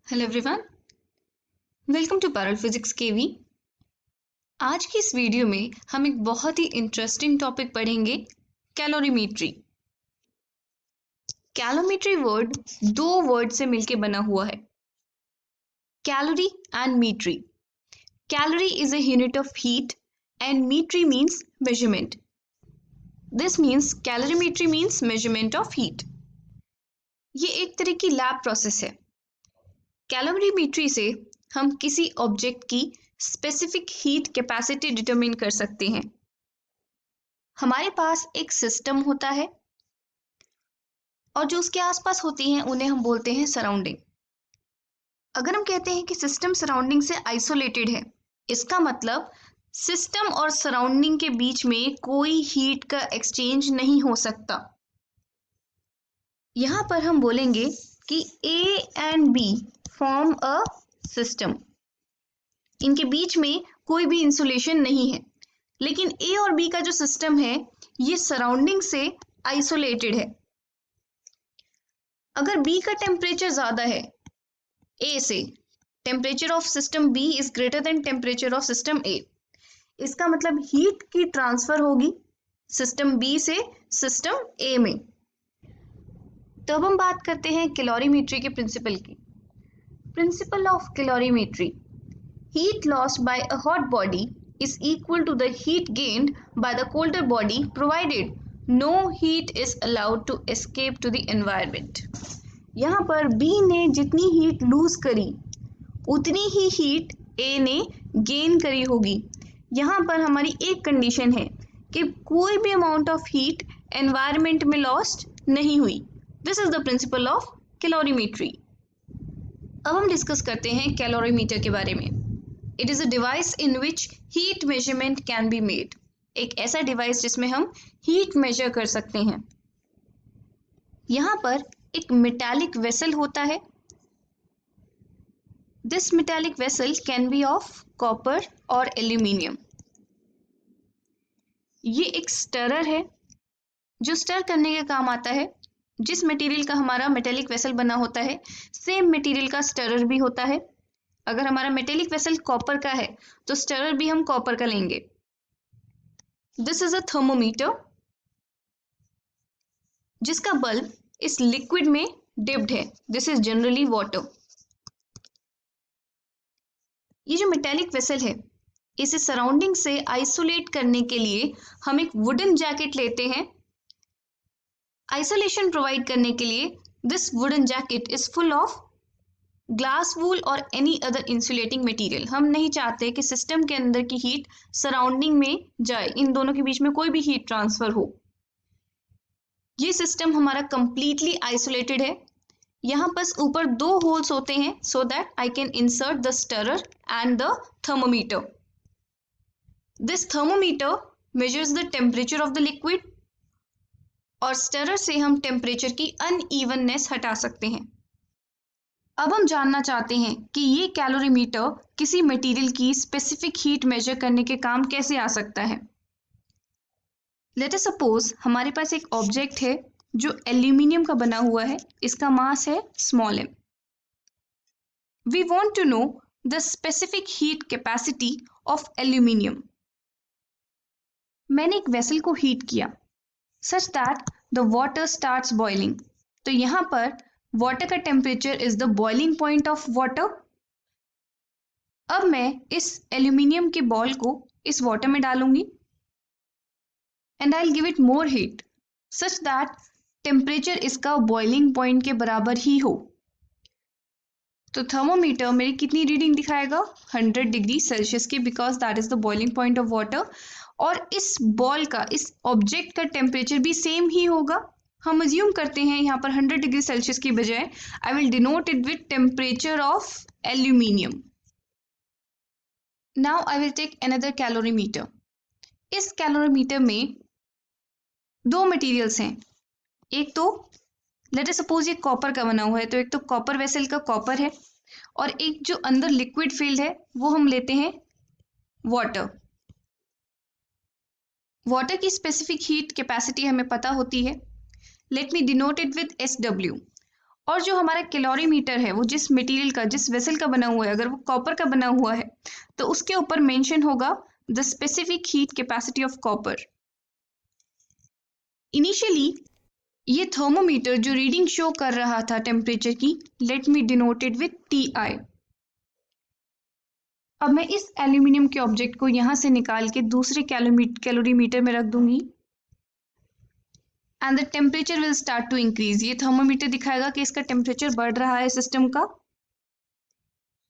Hello everyone, welcome to Parallel Physics KV. आज की इस वीडियो में हम एक बहुत ही इंटरेस्टिंग टॉपिक पढ़ेंगे, कैलोरीमेट्री। कैलोरीमेट्री वर्ड दो वर्ड से मिलकर बना हुआ है, calorie and metry. Calorie is a unit of heat and metry means measurement. This means calorimetry means measurement of heat. ये एक तरह की लैब प्रोसेस है। कैलोरीमेट्री से हम किसी ऑब्जेक्ट की स्पेसिफिक हीट कैपेसिटी डिटरमिन कर सकते हैं। हमारे पास एक सिस्टम होता है और जो उसके आसपास होती हैं उन्हें हम बोलते हैं सराउंडिंग। अगर हम कहते हैं कि सिस्टम सराउंडिंग से आइसोलेटेड है, इसका मतलब सिस्टम और सराउंडिंग के बीच में कोई हीट का एक्सचेंज नहीं हो सकता। यहां पर हम बोलेंगे कि A and B form a system. इनके बीच में कोई भी इंसुलेशन नहीं है, लेकिन A और B का जो सिस्टम है ये सराउंडिंग से आइसोलेटेड है। अगर B का टेम्परेचर ज्यादा है A से, temperature of system B is greater than temperature of system A, इसका मतलब हीट की ट्रांसफर होगी सिस्टम B से सिस्टम A में। तो अब हम बात करते हैं कैलोरीमेट्री के प्रिंसिपल की। Principle of calorimetry: heat lost by a hot body is equal to the heat gained by the colder body provided no heat is allowed to escape to the environment. यहाँ पर B ने जितनी heat loose करी उतनी ही heat A ने gain करी होगी। यहाँ पर हमारी एक कंडीशन है कि कोई भी अमाउंट ऑफ हीट एनवायरनमेंट में लॉस्ट नहीं हुई। This is the principle of calorimetry. अब हम डिस्कस करते हैं कैलोरीमीटर के बारे में। It is a device in which heat measurement can be made. एक ऐसा डिवाइस जिसमें हम हीट मेजर कर सकते हैं। यहाँ पर एक मेटालिक वेसल होता है। This metallic vessel can be of copper और एल्यूमिनियम। ये एक स्टरर है जो स्टर करने के काम आता है। जिस मटेरियल का हमारा मेटालिक वेसल बना होता है, सेम मटेरियल का स्टरर भी होता है। अगर हमारा मेटेलिक वेसल कॉपर का है तो स्टरर भी हम कॉपर का लेंगे। दिस इज अ थर्मोमीटर जिसका बल्ब इस लिक्विड में डिप्ड है। This is generally water. ये जो मेटेलिक वेसल है, इसे सराउंडिंग से आइसोलेट करने के लिए हम एक वुडन जैकेट लेते हैं। आइसोलेशन प्रोवाइड करने के लिए this wooden jacket is full of glass wool और एनी अदर इंसुलेटिंग मटेरियल। हम नहीं चाहते कि सिस्टम के अंदर की हीट सराउंडिंग में जाए, इन दोनों के बीच में कोई भी हीट ट्रांसफर हो। ये सिस्टम हमारा कंप्लीटली आइसोलेटेड है। यहाँ बस ऊपर दो होल्स होते हैं so that I can insert the stirrer and the thermometer. This thermometer measures the temperature of the liquid और स्टरर से हम टेम्परेचर की अनइवननेस हटा सकते हैं। अब हम जानना चाहते हैं कि ये कैलोरीमीटर किसी मटेरियल की स्पेसिफिक हीट मेजर करने के काम कैसे आ सकता है। लेट अस सपोज हमारे पास एक ऑब्जेक्ट है जो एल्यूमिनियम का बना हुआ है। इसका मास है small m। We want to know the specific heat capacity of aluminium. मैंने एक वेसल को हीट किया such that the water starts boiling. तो यहाँ पर वाटर का temperature is the boiling point of water. अब मैं इस एल्यूमिनियम के बॉल को इस वाटर में डालूंगी and I will give it more heat such that temperature इसका बॉइलिंग पॉइंट के बराबर ही हो। तो थर्मोमीटर मेरी कितनी रीडिंग दिखाएगा? 100 डिग्री सेल्सियस की, because that is the boiling point of water. और इस बॉल का, इस ऑब्जेक्ट का टेम्परेचर भी सेम ही होगा। हम अज्यूम करते हैं यहाँ पर 100 डिग्री सेल्सियस की बजाय I will denote it with temperature of aluminium. Now I will take another calorimeter. इस कैलोरीमीटर में दो मटेरियल्स हैं। एक तो लेट अस सपोज ये कॉपर का बना हुआ है, तो एक तो कॉपर वेसल का कॉपर है और एक जो अंदर लिक्विड फील्ड है वो हम लेते हैं वाटर। वाटर की स्पेसिफिक हीट कैपेसिटी हमें पता होती है। Let me denote it with SW। और जो हमारा कैलोरीमीटर है वो जिस मटेरियल का, जिस वेसल का बना हुआ है, अगर वो कॉपर का बना हुआ है तो उसके ऊपर मेंशन होगा the specific heat capacity of copper. Initially ये थर्मोमीटर जो रीडिंग शो कर रहा था टेम्परेचर की, let me denote it with TI। अब मैं इस एल्यूमिनियम के ऑब्जेक्ट को यहां से निकाल के दूसरे कैलोरीमीटर में रख दूंगी and the temperature will start to increase. ये थर्मोमीटर दिखाएगा कि इसका टेम्परेचर बढ़ रहा है सिस्टम का।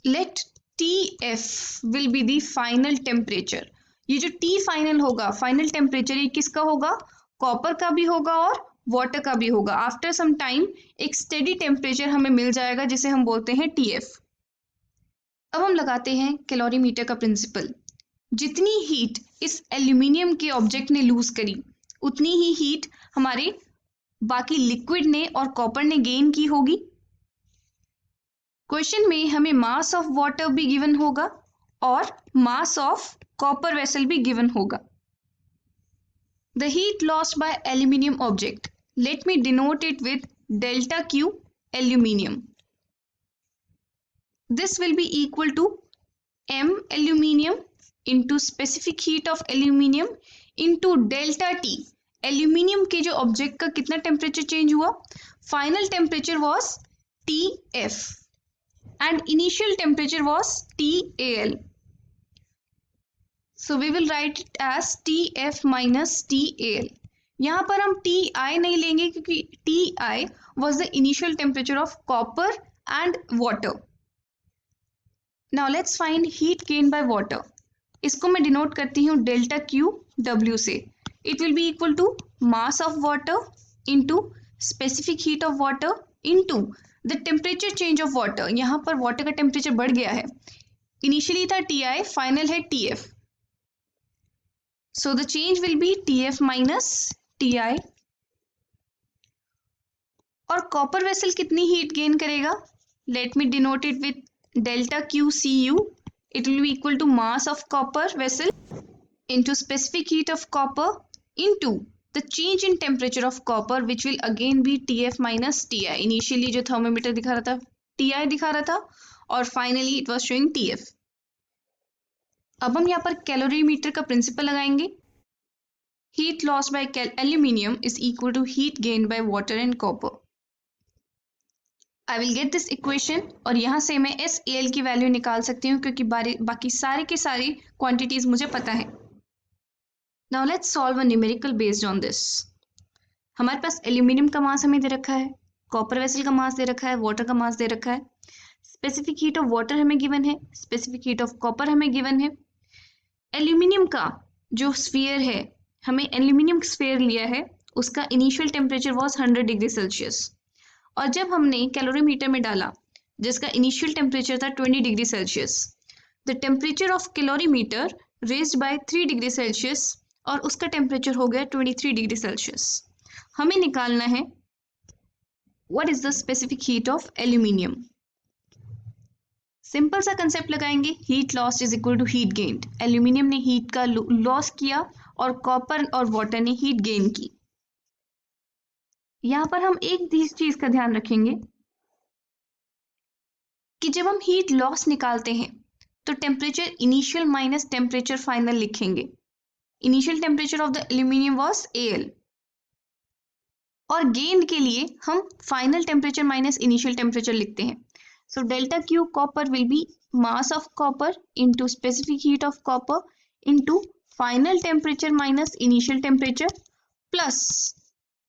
Let TF will be the final temperature. ये जो T फाइनल होगा, फाइनल टेम्परेचर, ये किसका होगा? कॉपर का भी होगा और वाटर का भी होगा। आफ्टर सम टाइम एक स्टेडी टेम्परेचर हमें मिल जाएगा जिसे हम बोलते हैं TF। अब हम लगाते हैं कैलोरीमीटर का प्रिंसिपल। जितनी हीट इस एल्यूमिनियम के ऑब्जेक्ट ने लूज करी, उतनी ही हीट हमारे बाकी लिक्विड ने और कॉपर ने गेन की होगी। क्वेश्चन में हमें मास ऑफ वाटर भी गिवन होगा और मास ऑफ कॉपर वेसल भी गिवन होगा। The heat lost by aluminium object, let me denote it with delta Q aluminium. This will be equal to M aluminium into specific heat of aluminium into delta T। aluminium के जो object का कितना temperature change हुआ? Final temperature was TF and initial temperature was TAL। So we will write it as TF minus TAL। यहाँ पर हम TI नहीं लेंगे क्योंकि TI was the initial temperature of copper and water। Now let's find heat gained by water। इसको मैं denote करती हूँ डेल्टा Q W से। It will be equal to mass of water into specific heat of water into the temperature change of water। यहाँ पर water का temperature बढ़ गया है। इनिशियली था TI, फाइनल है TF। So the change will be TF minus TI। और copper vessel कितनी हीट गेन करेगा? Let me denote it with delta QCU। it will be equal to mass of copper vessel into specific heat of copper into the change in temperature of copper which will again be TF minus TI। initially जो thermometer दिखा रहा था TI दिखा रहा था और finally it was showing TF। अब हम यहाँ पर कैलोरीमीटर का प्रिंसिपल लगाएंगे। heat lost by aluminium is equal to heat gained by water and copper। I will get this equation और यहाँ से मैं SAL की वैल्यू निकाल सकती हूँ क्योंकि बाकी सारे की सारी क्वांटिटीज मुझे पता है। Now let's solve a numerical based on this। हमारे पास एल्यूमिनियम का मास हमें दे रखा है, कॉपर वेसल का मास दे रखा है, वाटर का मास दे रखा है, स्पेसिफिक हीट ऑफ वाटर हमें गिवन है, स्पेसिफिक हीट ऑफ कॉपर हमें गिवन है। एल्यूमिनियम का जो स्फीयर है, हमें एल्यूमिनियम स्फीयर लिया है, उसका initial temperature was 100 degree Celsius और जब हमने कैलोरीमीटर में डाला जिसका इनिशियल टेम्परेचर था 20 degree Celsius, the temperature of calorimeter raised bye 3 degree Celsius और उसका टेम्परेचर हो गया 23 डिग्री सेल्सियस। हमें निकालना है what is the specific heat of aluminium. Simple सा कंसेप्ट लगाएंगे, heat loss is equal to heat gained. Aluminium ने हीट का लॉस किया और कॉपर और वाटर ने हीट गेन की। यहाँ पर हम एक चीज का ध्यान रखेंगे कि जब हम हीट लॉस निकालते हैं तो temperature initial minus temperature final लिखेंगे। Initial temperature of the aluminium was AL और गेन के लिए हम final temperature minus initial temperature लिखते हैं। So delta Q copper will be mass of copper into specific heat of copper into final temperature minus initial temperature plus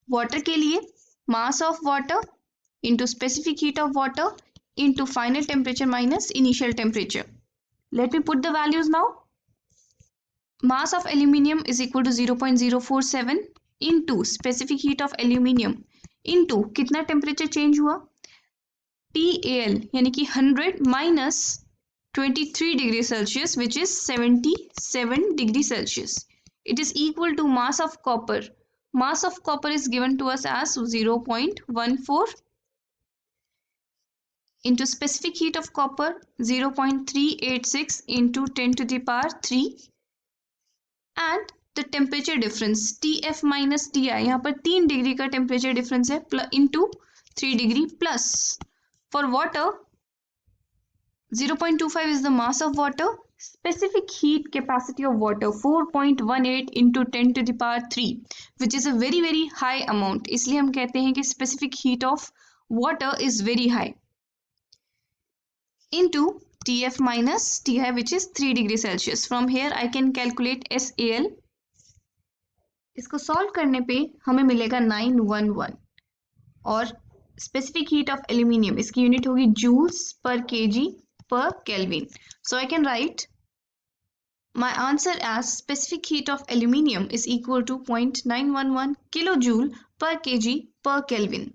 water के लिए mass of water into specific heat of water into final temperature minus initial temperature. Let me put the values now. Mass of aluminium is equal to 0.047 into specific heat of aluminium into कितना temperature change हुआ TAL यानी कि 100 minus 23 degree Celsius which is 77 degree Celsius. It is equal to mass of copper. Mass of copper is given to us as 0.14 into specific heat of copper 0.386 into 10 to the power 3 and the temperature difference TF minus TI, यहाँ पर 3 degree का temperature difference है into 3 degree plus. For water, 0.25 is the mass of water. Specific heat capacity of water 4.18 into 10 to the power 3, which is a very high amount. इसलिए हम कहते हैं कि specific heat of water is very high. Into TF minus TI, which is 3 degree Celsius. From here I can calculate SAL. इसको solve करने पे हमें मिलेगा 911. और स्पेसिफिक हीट ऑफ एल्यूमिनियम, इसकी यूनिट होगी जूल्स पर KG per Kelvin. So I can write my answer as specific heat of aluminium is equal to 0.911 kilojoule per kg per Kelvin.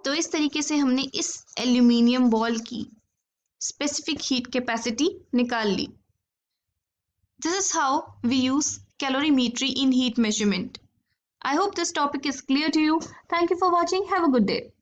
तो इस तरीके से हमने इस एल्यूमिनियम बॉल की स्पेसिफिक हीट कैपेसिटी निकाल ली. This is how we use calorimetry in heat measurement. I hope this topic is clear to you. Thank you for watching. Have a good day.